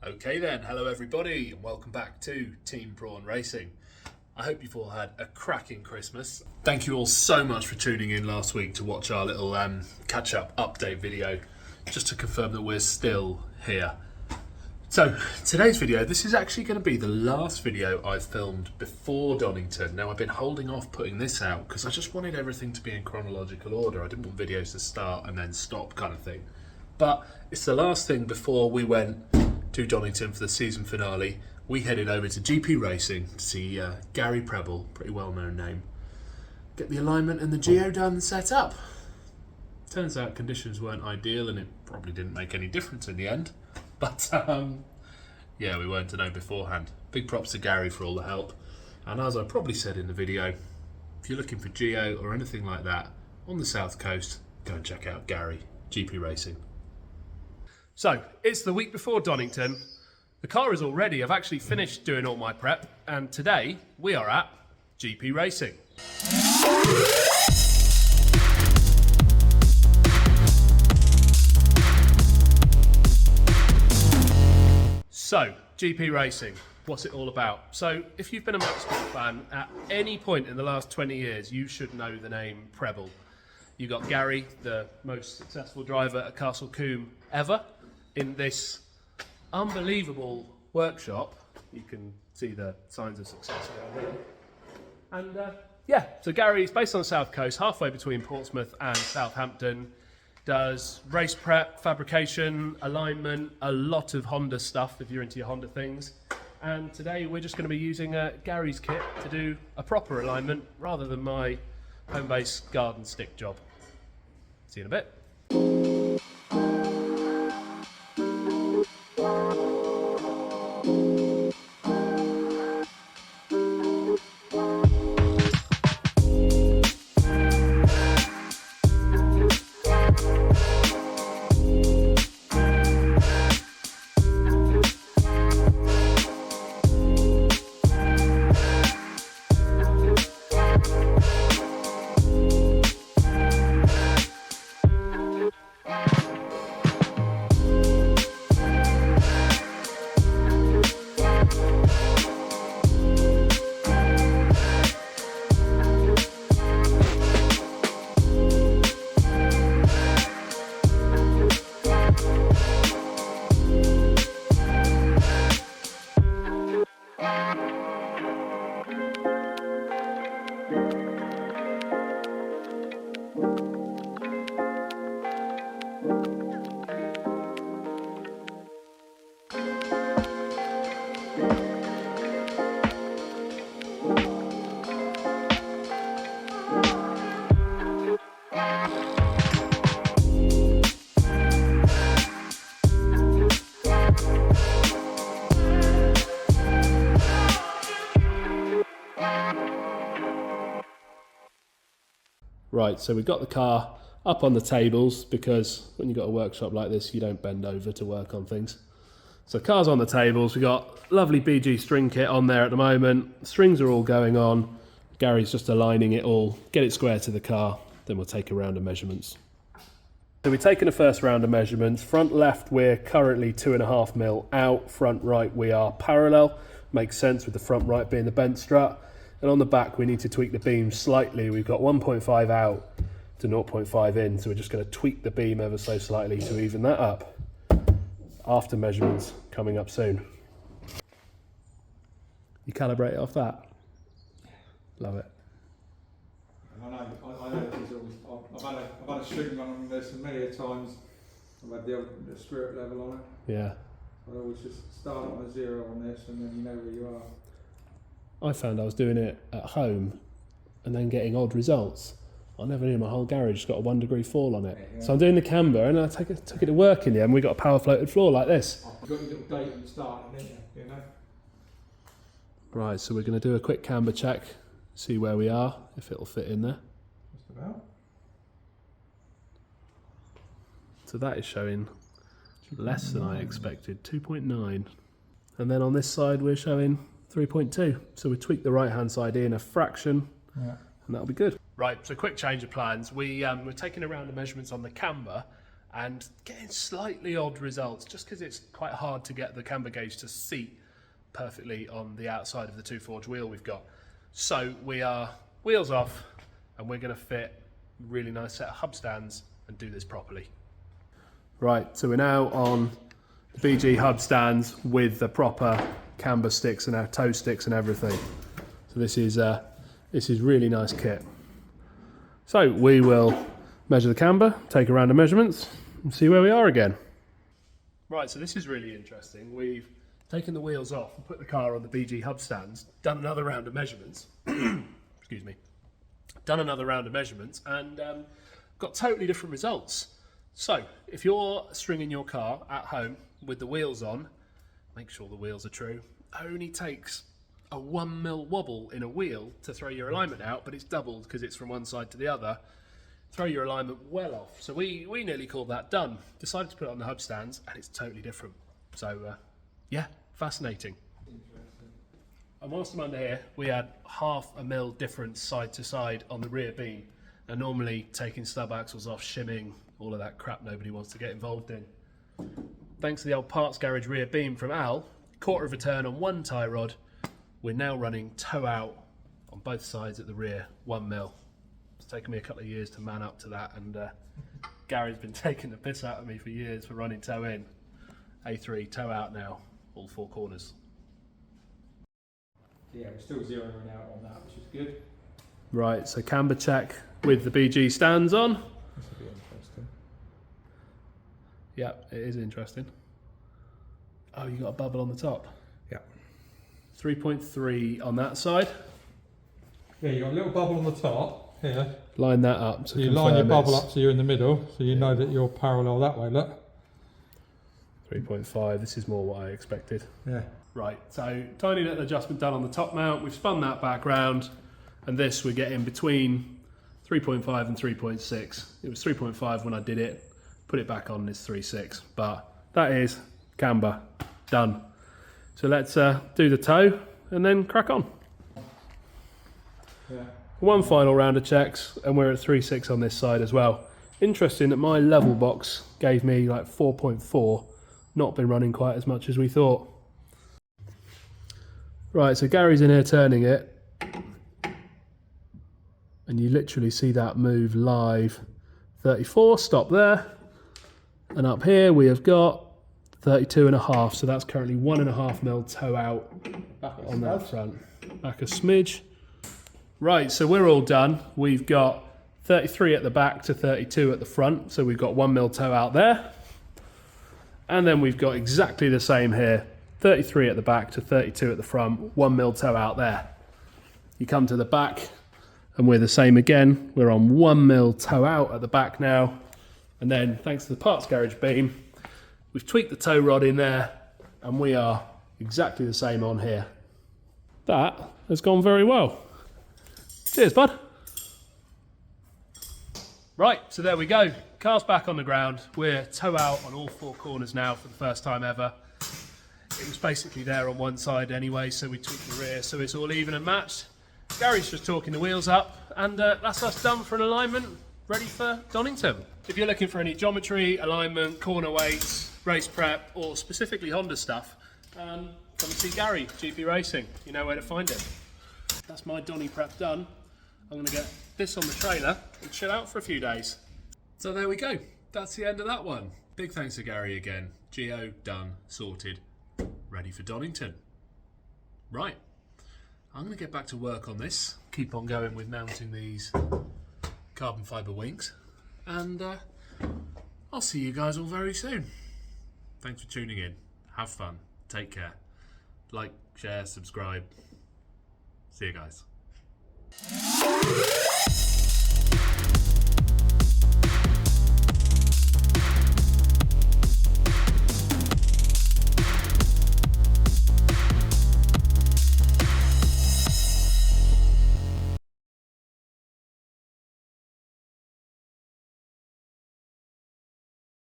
Okay then, hello everybody and welcome back to Team Prawn Racing. I hope you've all had a cracking Christmas. Thank you all so much for tuning in last week to watch our little catch-up update video, just to confirm that we're still here. So today's video, this is actually going to be the last video I've filmed before Donington. Now I've been holding off putting this out because I just wanted everything to be in chronological order. I didn't want videos to start and then stop kind of thing. But it's the last thing before we went to Donington for the season finale. We headed over to GP Racing to see Gary Preble, pretty well-known name, get the alignment and the Geo done and set up. Turns out conditions weren't ideal and it probably didn't make any difference in the end. But yeah, we weren't to know beforehand. Big props to Gary for all the help. And as I probably said in the video, if you're looking for Geo or anything like that on the south coast, go and check out Gary, GP Racing. So, it's the week before Donington. The car is all ready. I've actually finished doing all my prep, and today we are at GP Racing. So, GP Racing, what's it all about? So, if you've been a motorsport fan at any point in the last 20 years, you should know the name Preble. You got Gary, the most successful driver at Castle Combe ever, in this unbelievable workshop. You can see the signs of success around here. And yeah, so Gary is based on the south coast, halfway between Portsmouth and Southampton. Does race prep, fabrication, alignment, a lot of Honda stuff if you're into your Honda things. And today we're just going to be using Gary's kit to do a proper alignment rather than my home-based garden stick job. See you in a bit. Right, so we've got the car up on the tables because when you've got a workshop like this, you don't bend over to work on things. So the car's on the tables. We've got lovely BG string kit on there at the moment. Strings are all going on. Gary's just aligning it all, get it square to the car, then we'll take a round of measurements. So we've taken the first round of measurements. Front left, we're currently 2.5 mil out. Front right, we are parallel. Makes sense with the front right being the bent strut. And on the back, we need to tweak the beam slightly. We've got 1.5 out to 0.5 in, so we're just going to tweak the beam ever so slightly to even that up. After measurements coming up soon. You calibrate it off that? Love it. I know it's always, I've had a string run on this many a times. I've had the spirit level on it. Yeah. I always just start on a 0 on this and then you know where you are. I found I was doing it at home and then getting odd results. I never knew my whole garage got a 1 degree fall on it. Yeah. So I'm doing the camber and I took it to work in the end. We got a power floated floor like this. You've got your little date and start, didn't you? You know? Right, so we're going to do a quick camber check, see where we are, if it'll fit in there. Just about. So that is showing less than I expected, 2.9. And then on this side we're showing 3.2. So we tweak the right hand side in a fraction, and that'll be good. Right, so quick change of plans. We're taking a round of measurements on the camber, and getting slightly odd results just because it's quite hard to get the camber gauge to seat perfectly on the outside of the 2-forge wheel we've got. So we are wheels off, and we're going to fit a really nice set of hub stands and do this properly. Right, so we're now on the BG hub stands with the proper camber sticks and our toe sticks and everything. So this is really nice kit. So we will measure the camber, take a round of measurements, and see where we are again. Right, so this is really interesting. We've taken the wheels off and put the car on the BG hub stands, done another round of measurements. Excuse me. Done another round of measurements and got totally different results. So if you're stringing your car at home with the wheels on, make sure the wheels are true. Only takes a 1 mil wobble in a wheel to throw your alignment out, but it's doubled because it's from one side to the other. Throw your alignment well off. So we nearly called that done. Decided to put it on the hub stands, and it's totally different. So yeah, fascinating. And whilst I'm under here, we had 0.5 mil difference side to side on the rear beam. Now normally taking stub axles off, shimming, all of that crap nobody wants to get involved in. Thanks to the old parts garage rear beam from Al, 1/4 of a turn on one tie rod, we're now running toe out on both sides at the rear, 1 mil. It's taken me a couple of years to man up to that, and Gary's been taking the piss out of me for years for running toe in. A3, toe out now, all 4 corners. Yeah, we're still zeroing out on that, which is good. Right, so camber check with the BG stands on. This will be interesting. Yeah, it is interesting. Oh, you got a bubble on the top. Yeah. 3.3 on that side. Yeah, you got a little bubble on the top here. Line that up. So you line your bubble up so you're in the middle, so you know that you're parallel that way, look. 3.5, this is more what I expected. Yeah. Right, so tiny little adjustment done on the top mount. We've spun that back round, and this we're getting between 3.5 and 3.6. It was 3.5 when I did it. Put it back on, it's 3.6. But that is camber done. So let's do the toe and then crack on. Yeah. One final round of checks, and we're at 3.6 on this side as well. Interesting that my level box gave me like 4.4. Not been running quite as much as we thought. Right, so Gary's in here turning it, and you literally see that move live. 34, stop there, and up here we have got 32.5, so that's currently 1.5 mil toe out on that front. Back a smidge. Right, so we're all done. We've got 33 at the back to 32 at the front, so we've got 1 mil toe out there. And then we've got exactly the same here. 33 at the back to 32 at the front, 1 mil toe out there. You come to the back and we're the same again. We're on 1 mil toe out at the back now. And then thanks to the parts garage beam, we've tweaked the toe rod in there and we are exactly the same on here. That has gone very well. Cheers, bud. Right, so there we go. Car's back on the ground. We're toe out on all 4 corners now for the first time ever. It was basically there on one side anyway, so we tweaked the rear so it's all even and matched. Gary's just torquing the wheels up, and that's us done for an alignment, ready for Donington. If you're looking for any geometry, alignment, corner weights, race prep, or specifically Honda stuff, come and see Gary, GP Racing. You know where to find him. That's my Donny prep done. I'm going to get this on the trailer and chill out for a few days. So there we go. That's the end of that one. Big thanks to Gary again. Geo done, sorted, ready for Donington. Right, I'm going to get back to work on this. Keep on going with mounting these carbon fibre wings. And I'll see you guys all very soon. Thanks for tuning in. Have fun. Take care. Like, share, subscribe. See you guys.